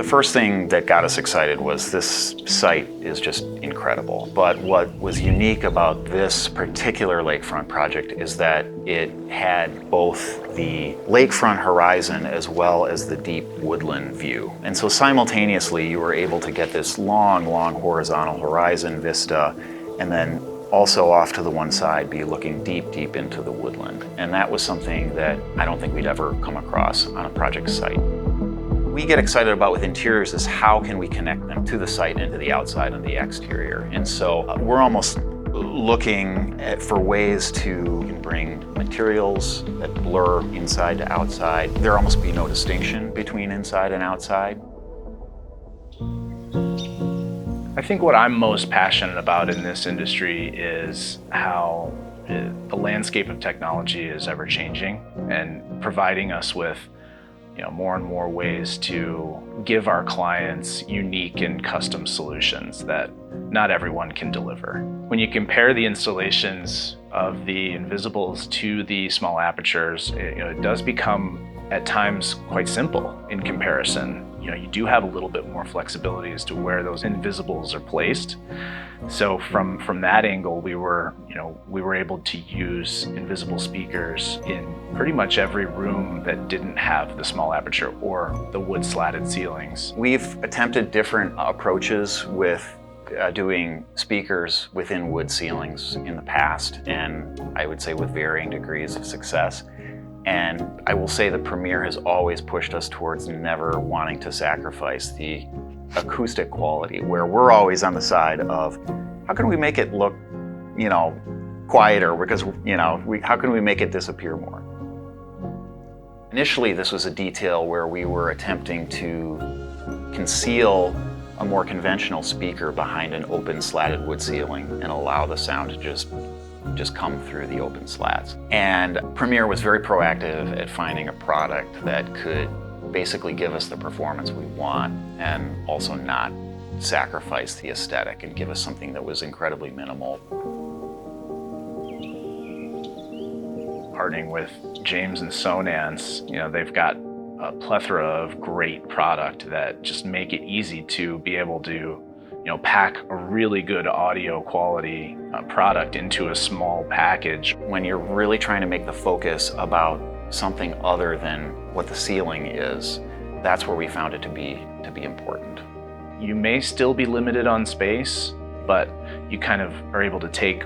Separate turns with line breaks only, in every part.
first thing that got us excited was this site is just incredible. But what was unique about this particular lakefront project is that it had both the lakefront horizon as well as the deep woodland view. And so simultaneously you were able to get this long horizontal horizon vista, and then also off to the one side be looking deep into the woodland. And that was something that I don't think we'd ever come across on a project site. We get excited about with interiors is how can we connect them to the site and to the outside and the exterior. And so we're almost looking for ways to bring materials that blur inside to outside. There almost be no distinction between inside and outside.
I think what I'm most passionate about in this industry is how the landscape of technology is ever changing and providing us with more and more ways to give our clients unique and custom solutions that not everyone can deliver. When you compare the installations of the invisibles to the small apertures, it does become at times quite simple in comparison. You do have a little bit more flexibility as to where those invisibles are placed. So from that angle, we were able to use invisible speakers in pretty much every room that didn't have the small aperture or the wood slatted ceilings.
We've attempted different approaches with doing speakers within wood ceilings in the past, and I would say with varying degrees of success. And I will say that Premier has always pushed us towards never wanting to sacrifice the acoustic quality, where we're always on the side of how can we make it look, quieter, because, how can we make it disappear more? Initially, this was a detail where we were attempting to conceal a more conventional speaker behind an open slatted wood ceiling and allow the sound to just come through the open slats. And Premier was very proactive at finding a product that could basically give us the performance we want and also not sacrifice the aesthetic and give us something that was incredibly minimal.
Partnering with James and Sonance, they've got a plethora of great product that just make it easy to be able to pack a really good audio quality product into a small package.
When you're really trying to make the focus about something other than what the ceiling is, that's where we found it to be important.
You may still be limited on space, but you kind of are able to take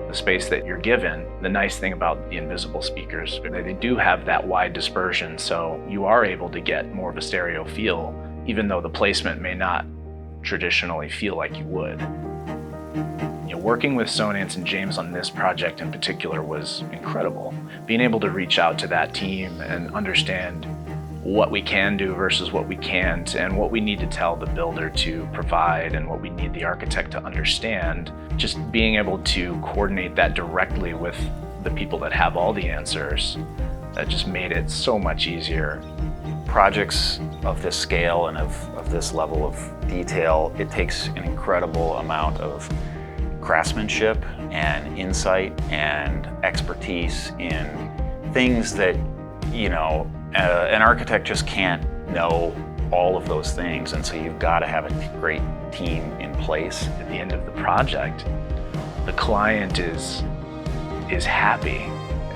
the space that you're given. The nice thing about the invisible speakers, they do have that wide dispersion, so you are able to get more of a stereo feel, even though the placement may not traditionally feel like you would. Working with Sonance and James on this project in particular was incredible. Being able to reach out to that team and understand what we can do versus what we can't, and what we need to tell the builder to provide and what we need the architect to understand. Just being able to coordinate that directly with the people that have all the answers, that just made it so much easier.
Projects of this scale and of this level of detail, it takes an incredible amount of craftsmanship and insight and expertise in things that, an architect just can't know all of those things, and so you've got to have a great team in place.
At the end of the project, the client is happy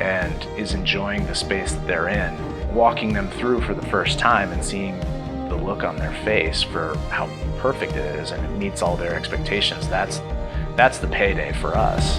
and is enjoying the space that they're in. Walking them through for the first time and seeing the look on their face for how perfect it is and it meets all their expectations, that's the payday for us.